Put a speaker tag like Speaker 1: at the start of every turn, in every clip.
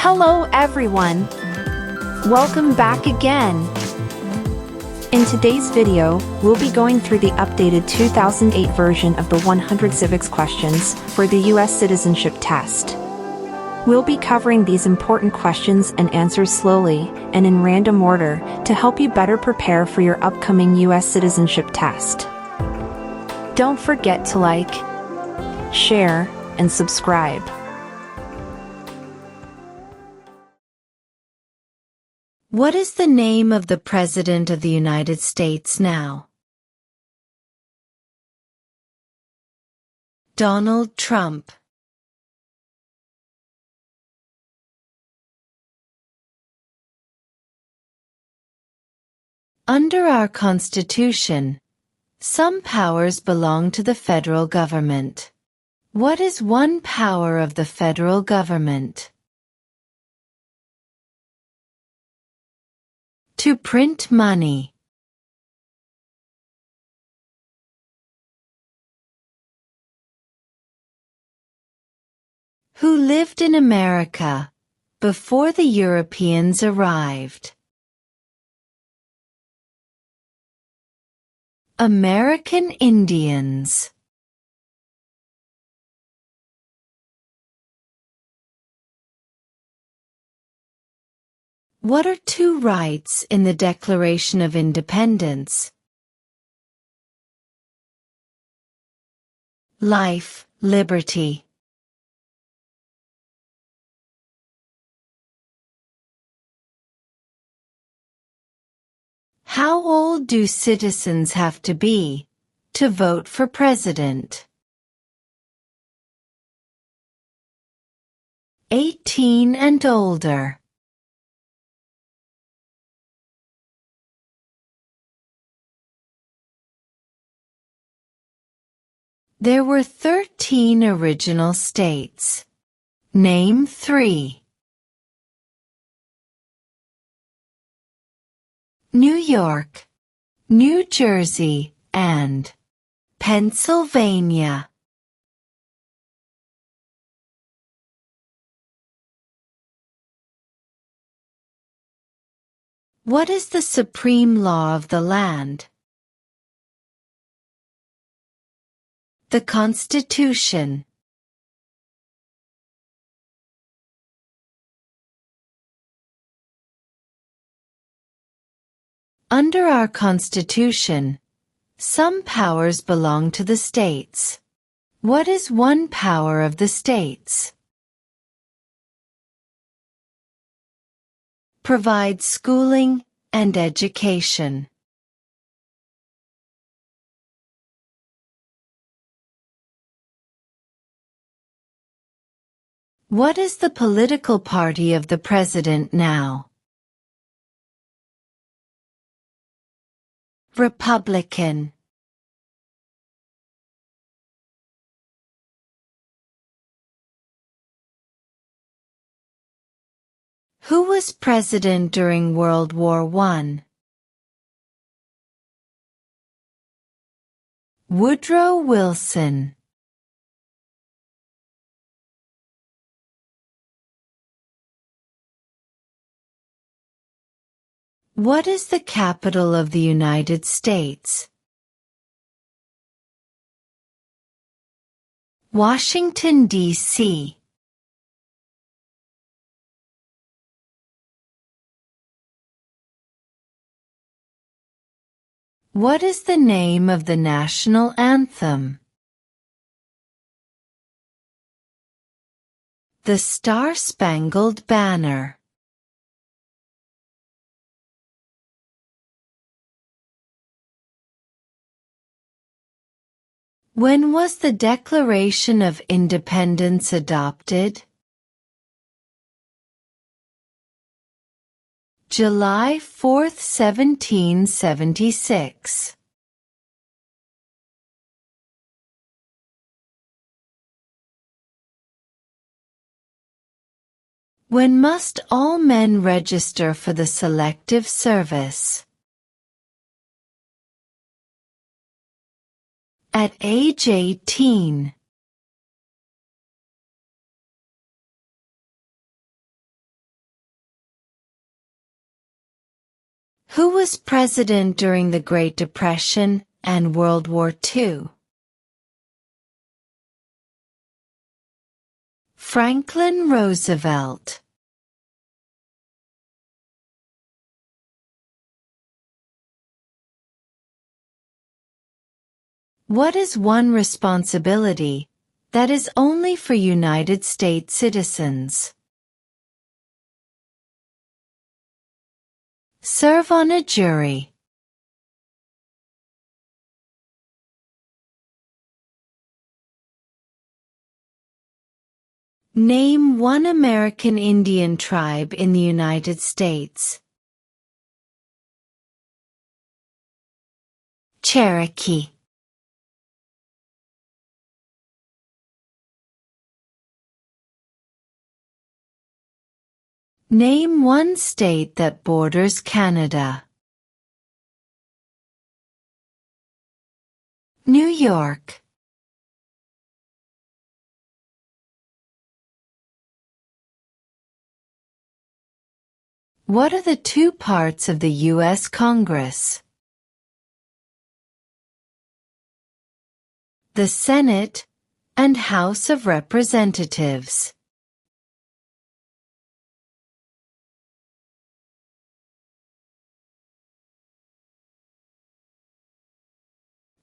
Speaker 1: Hello everyone! Welcome back again! In today's video, we'll be going through the updated 2008 version of the 100 Civics Questions for the U.S. Citizenship Test. We'll be covering these important questions and answers slowly and in random order to help you better prepare for your upcoming U.S. Citizenship Test. Don't forget to like, share, and subscribe.
Speaker 2: What is the name of the President of the United States now? Donald Trump. Under our Constitution, some powers belong to the federal government. What is one power of the federal government? To print money. Who lived in America before the Europeans arrived? American Indians. What are two rights in the Declaration of Independence? Life, liberty. How old do citizens have to be to vote for president? 18 and older. There were 13 original states. Name 3. New York, New Jersey, and Pennsylvania. What is the supreme law of the land? The Constitution. Under our Constitution, some powers belong to the states. What is one power of the states? Provide schooling and education. What is the political party of the president now? Republican. Who was president during World War I? Woodrow Wilson. What is the capital of the United States? Washington, D.C. What is the name of the national anthem? The Star-Spangled Banner. When was the Declaration of Independence adopted? July 4, 1776. When must all men register for the Selective Service? At age 18. Who was president during the Great Depression and World War II? Franklin Roosevelt. What is one responsibility that is only for United States citizens? Serve on a jury. Name one American Indian tribe in the United States. Cherokee. Name one state that borders Canada. New York. What are the two parts of the U.S. Congress? The Senate and House of Representatives.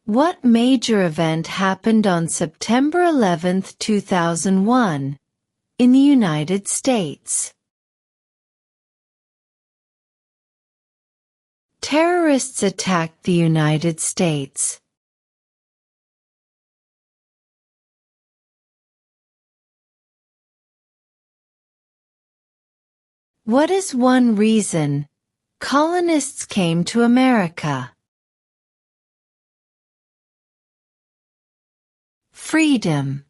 Speaker 2: What major event happened on September 11, 2001, in the United States? Terrorists attacked the United States. What is one reason colonists came to America? Freedom.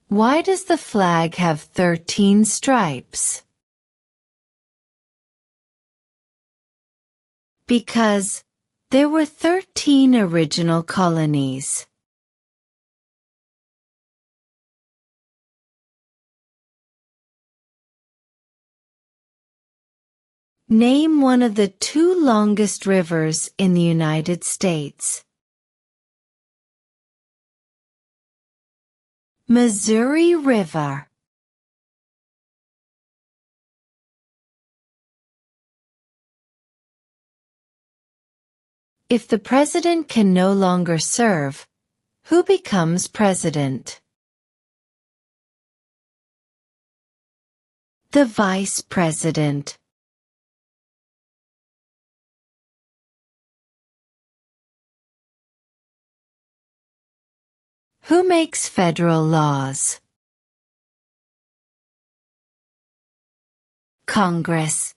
Speaker 2: Why does the flag have 13 stripes? Because there were 13 original colonies. Name one of the two longest rivers in the United States. Missouri River. If the president can no longer serve, who becomes president? The vice president. Who makes federal laws? Congress.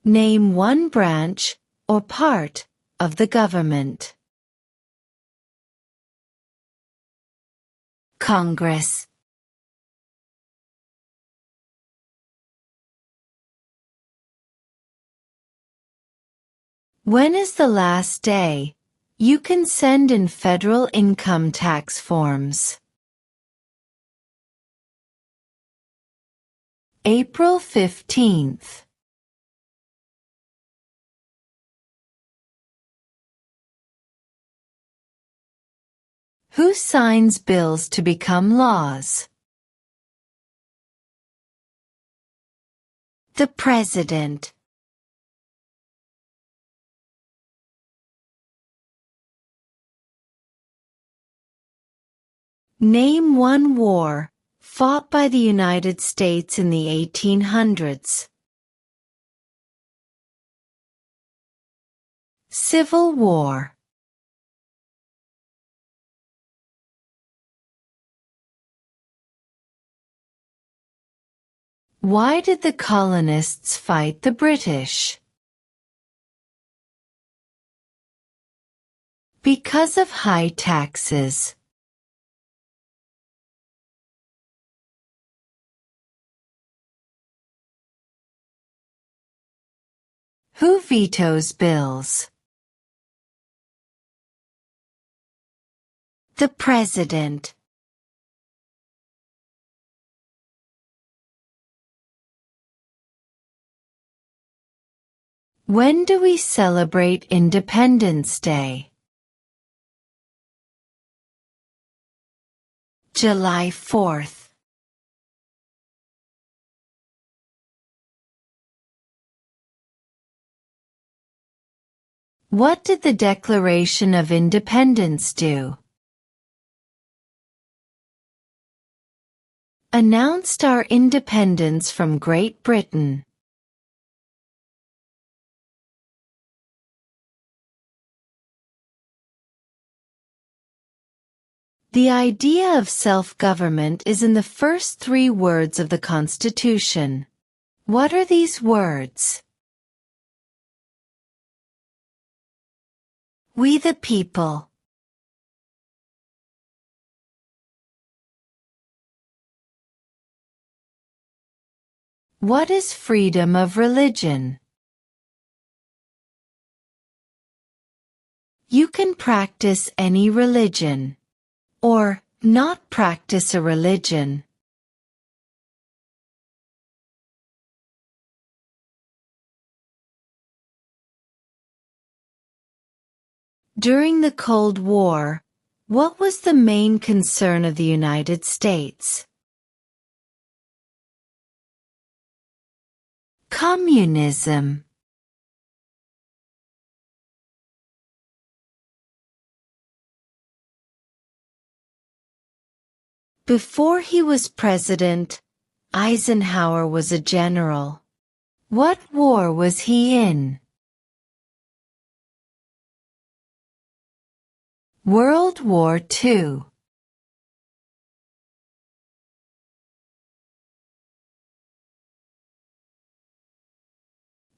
Speaker 2: Name one branch or part of the government. Congress. When is the last day you can send in federal income tax forms? April 15th. Who signs bills to become laws? The President. Name one war fought by the United States in the 1800s. Civil War. Why did the colonists fight the British? Because of high taxes. Who vetoes bills? The President. When do we celebrate Independence Day? July 4th. What did the Declaration of Independence do? Announced our independence from Great Britain. The idea of self-government is in the first 3 words of the Constitution. What are these words? We the people. What is freedom of religion? You can practice any religion, or not practice a religion. During the Cold War, what was the main concern of the United States? Communism. Before he was president, Eisenhower was a general. What war was he in? World War II.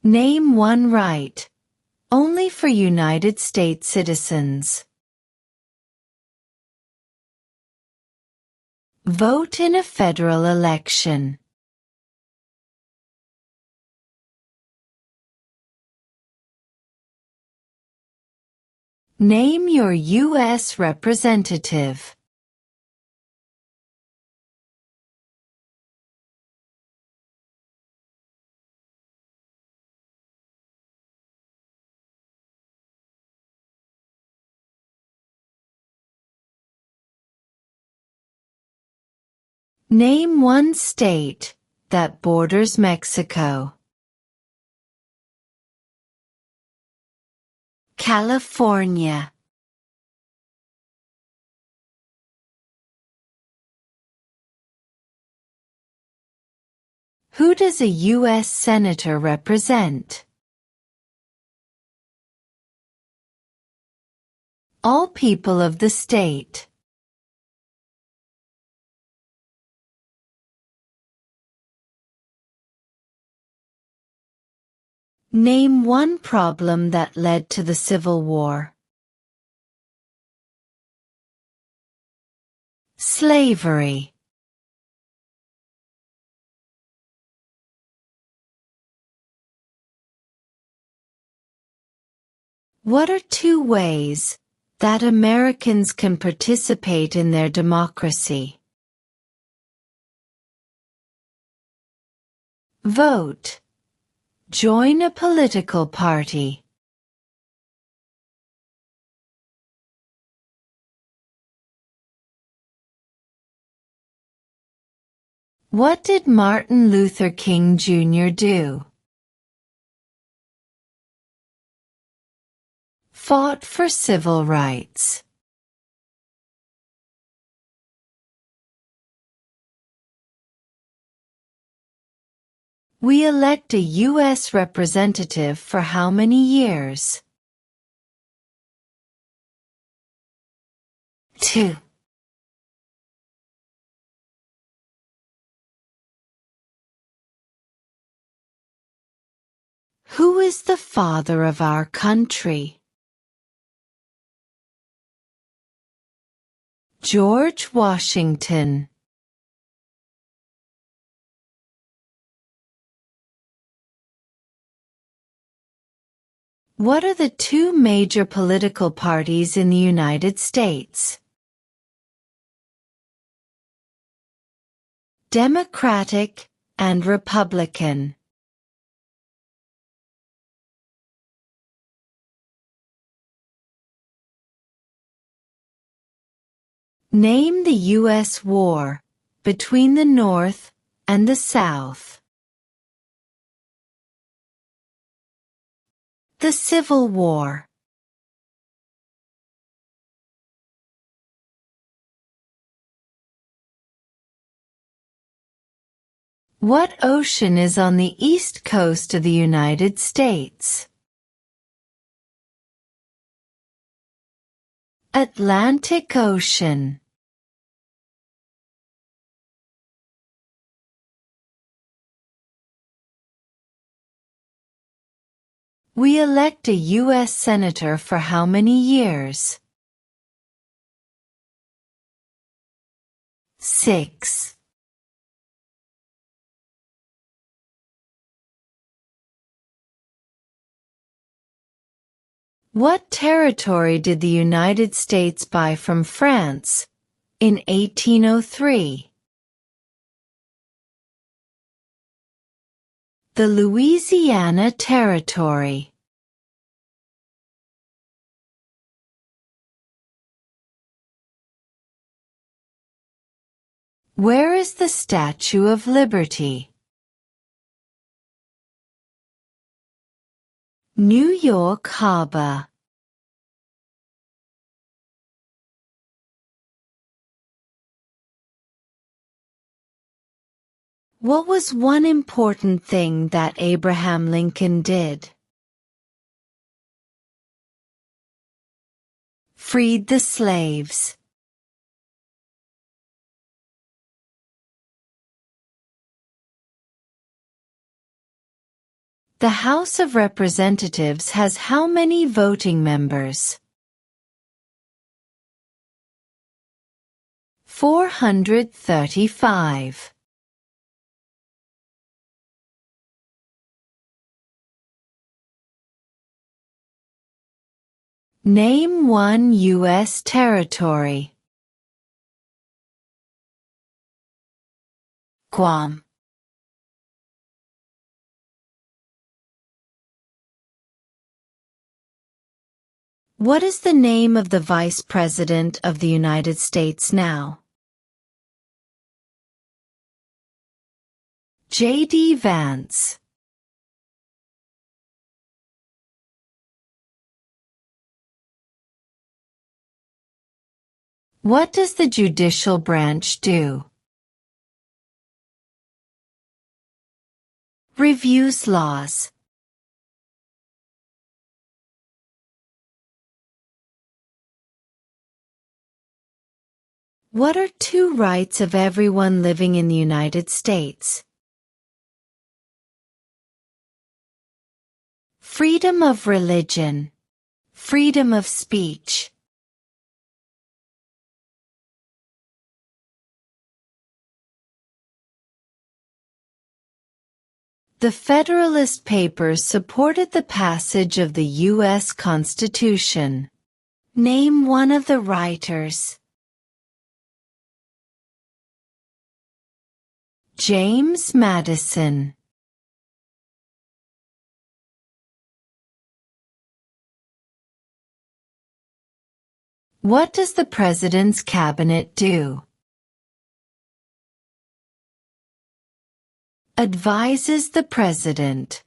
Speaker 2: Name one right, only for United States citizens. Vote in a federal election. Name your U.S. representative. Name one state that borders Mexico. California. Who does a U.S. Senator represent? All people of the state. Name one problem that led to the Civil War. Slavery. What are 2 ways that Americans can participate in their democracy? Vote. Join a political party. What did Martin Luther King Jr. do? Fought for civil rights. We elect a U.S. representative for how many years? 2. Who is the father of our country? George Washington. What are the two major political parties in the United States? Democratic and Republican. Name the U.S. war between the North and the South. The Civil War. What ocean is on the east coast of the United States? Atlantic Ocean. We elect a U.S. Senator for how many years? 6. What territory did the United States buy from France in 1803? The Louisiana Territory. Where is the Statue of Liberty? New York Harbor. What was one important thing that Abraham Lincoln did? Freed the slaves. The House of Representatives has how many voting members? 435. Name one U.S. territory. Guam. What is the name of the Vice President of the United States now? J.D. Vance. What does the judicial branch do? Reviews laws. What are two rights of everyone living in the United States? Freedom of religion. Freedom of speech. The Federalist Papers supported the passage of the U.S. Constitution. Name one of the writers. James Madison. What does the President's Cabinet do? Advises the President.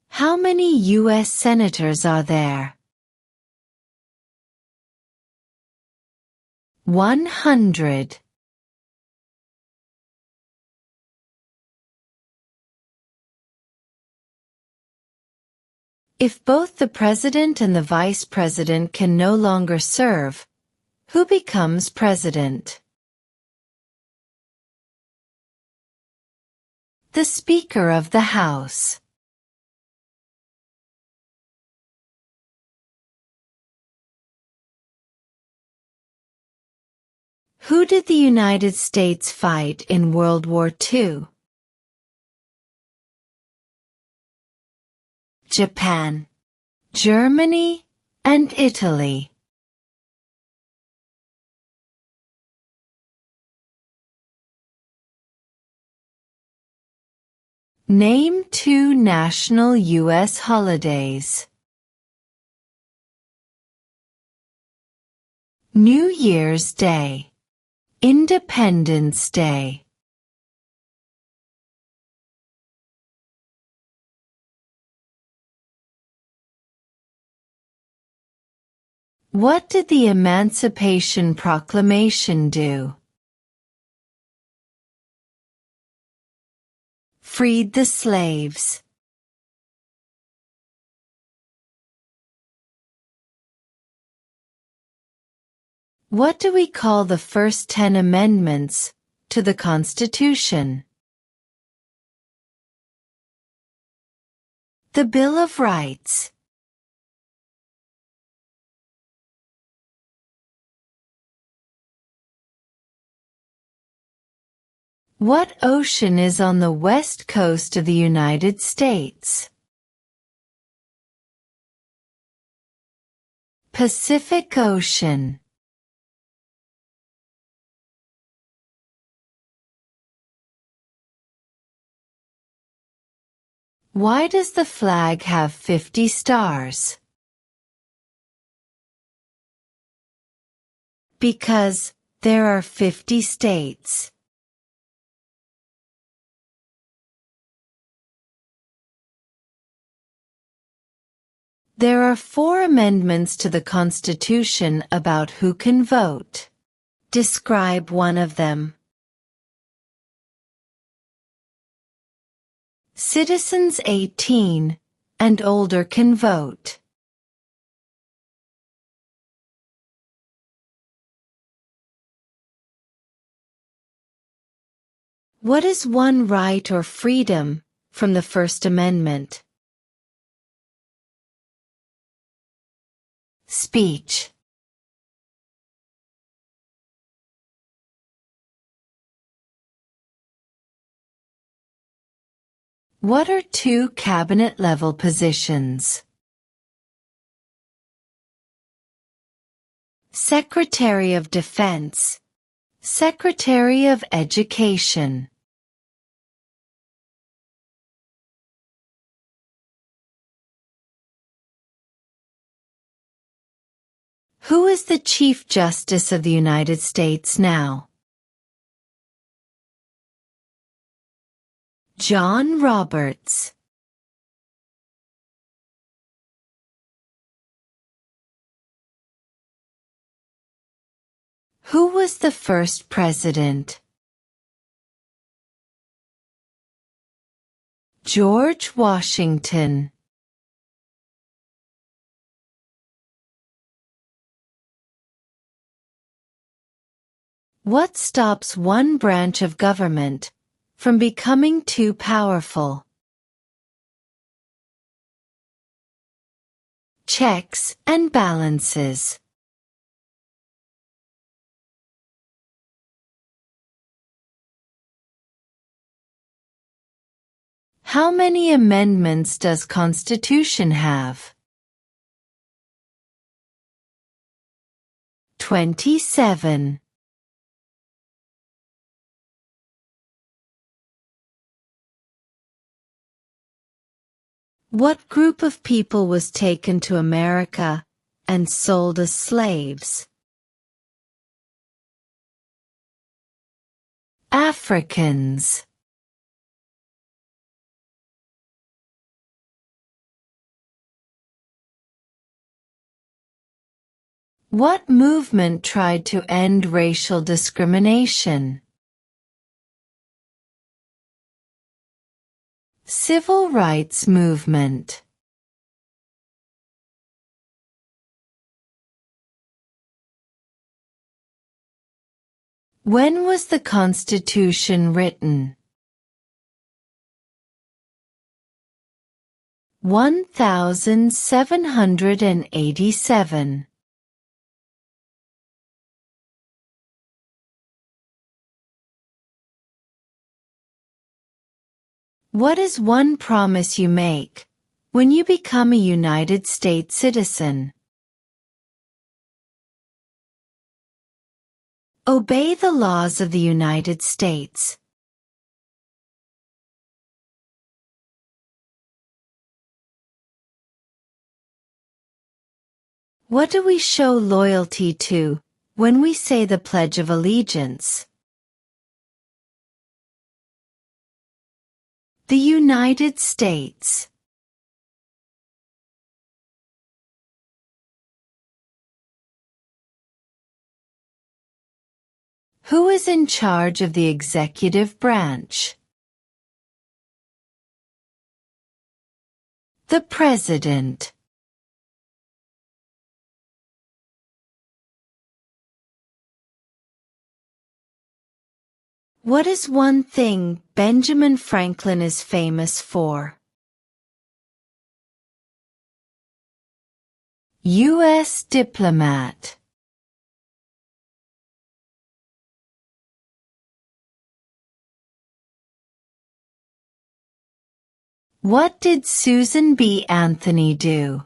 Speaker 2: How many U.S. Senators are there? 100. If both the President and the Vice President can no longer serve, who becomes President? The Speaker of the House. Who did the United States fight in World War II? Japan, Germany, and Italy. Name 2 national U.S. holidays. New Year's Day, Independence Day. What did the Emancipation Proclamation do? Freed the slaves. What do we call the first 10 amendments to the Constitution? The Bill of Rights. What ocean is on the west coast of the United States? Pacific Ocean. Why does the flag have 50 stars? Because there are 50 states. There are 4 amendments to the Constitution about who can vote. Describe one of them. Citizens 18 and older can vote. What is one right or freedom from the First Amendment? Speech. What are 2 cabinet-level positions? Secretary of Defense, Secretary of Education. Who is the Chief Justice of the United States now? John Roberts. Who was the first president? George Washington. What stops one branch of government from becoming too powerful? Checks and balances. How many amendments does Constitution have? 27. What group of people was taken to America and sold as slaves? Africans. What movement tried to end racial discrimination? Civil rights movement. When was the Constitution written? 1787. What is one promise you make when you become a United States citizen? Obey the laws of the United States. What do we show loyalty to when we say the Pledge of Allegiance? The United States. Who is in charge of the executive branch? The President. What is one thing Benjamin Franklin is famous for? U.S. diplomat. What did Susan B. Anthony do?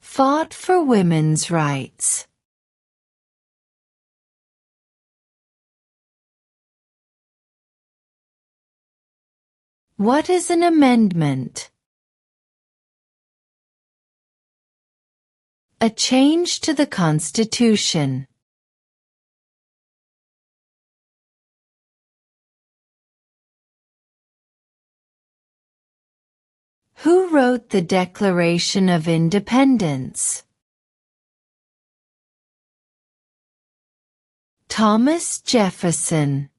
Speaker 2: Fought for women's rights. What is an amendment? A change to the Constitution. Who wrote the Declaration of Independence? Thomas Jefferson.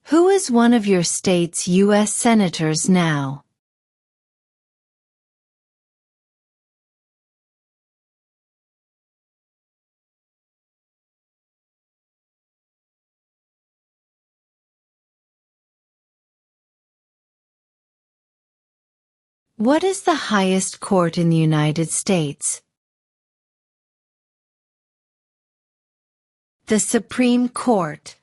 Speaker 2: Who is one of your state's U.S. senators now? What is the highest court in the United States? The Supreme Court.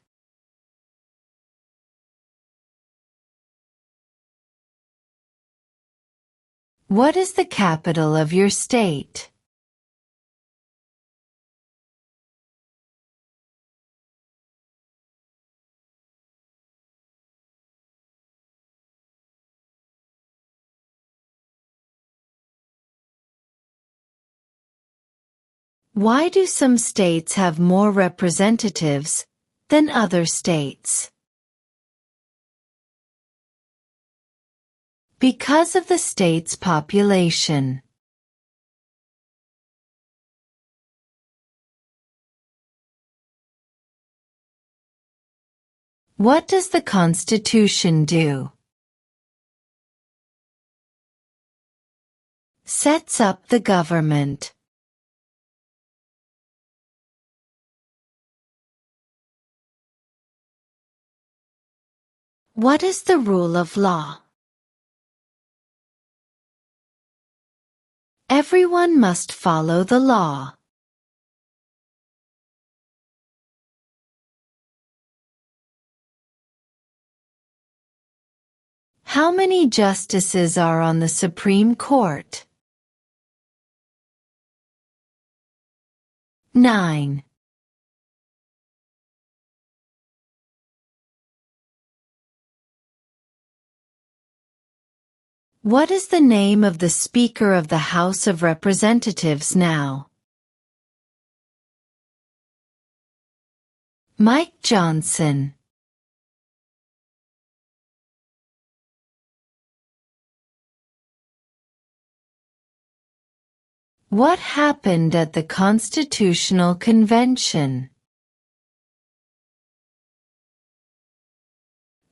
Speaker 2: What is the capital of your state? Why do some states have more representatives than other states? Because of the state's population. What does the Constitution do? Sets up the government. What is the rule of law? Everyone must follow the law. How many justices are on the Supreme Court? 9. What is the name of the Speaker of the House of Representatives now? Mike Johnson. What happened at the Constitutional Convention?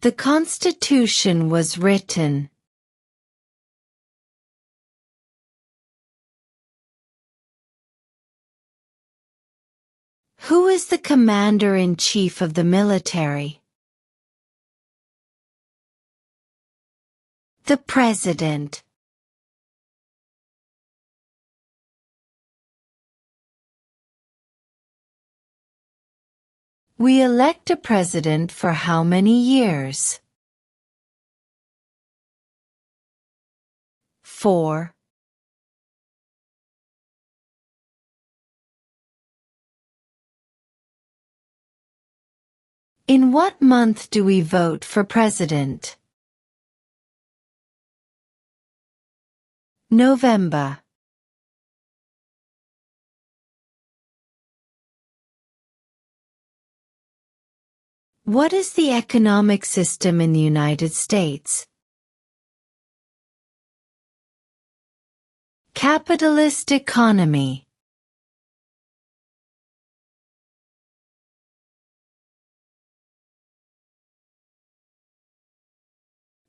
Speaker 2: The Constitution was written. Who is the Commander-in-Chief of the military? The President. We elect a president for how many years? 4. In what month do we vote for president? November. What is the economic system in the United States? Capitalist economy.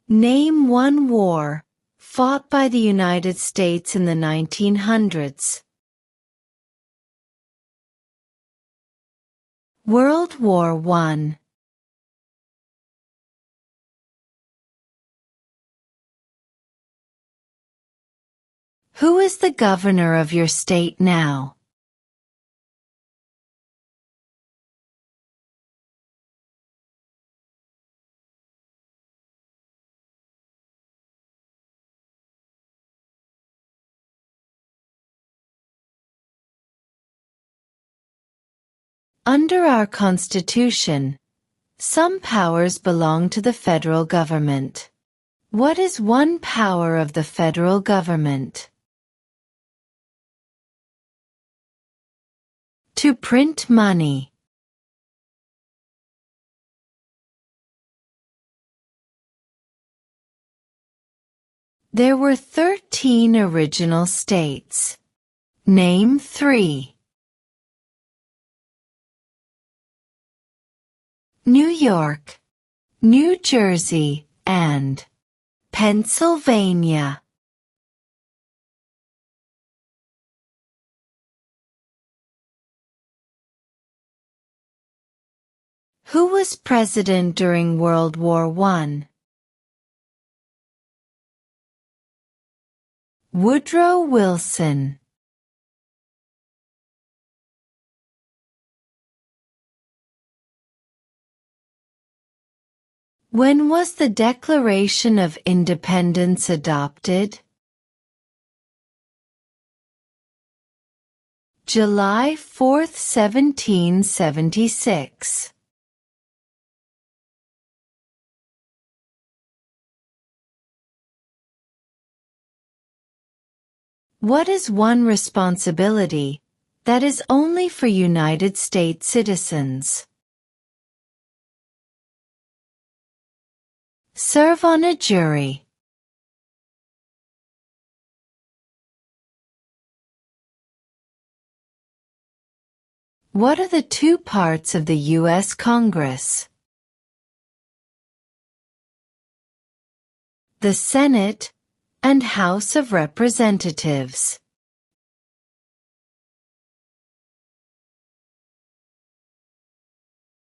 Speaker 2: Name one war fought by the United States in the 1900s. World War I. Who is the governor of your state now? Under our Constitution, some powers belong to the federal government. What is one power of the federal government? To print money. There were 13 original states. Name 3. New York, New Jersey, and Pennsylvania. Who was president during World War I? Woodrow Wilson. When was the Declaration of Independence adopted? July 4, 1776. What is one responsibility that is only for United States citizens? Serve on a jury. What are the two parts of the U.S. Congress? The Senate and House of Representatives.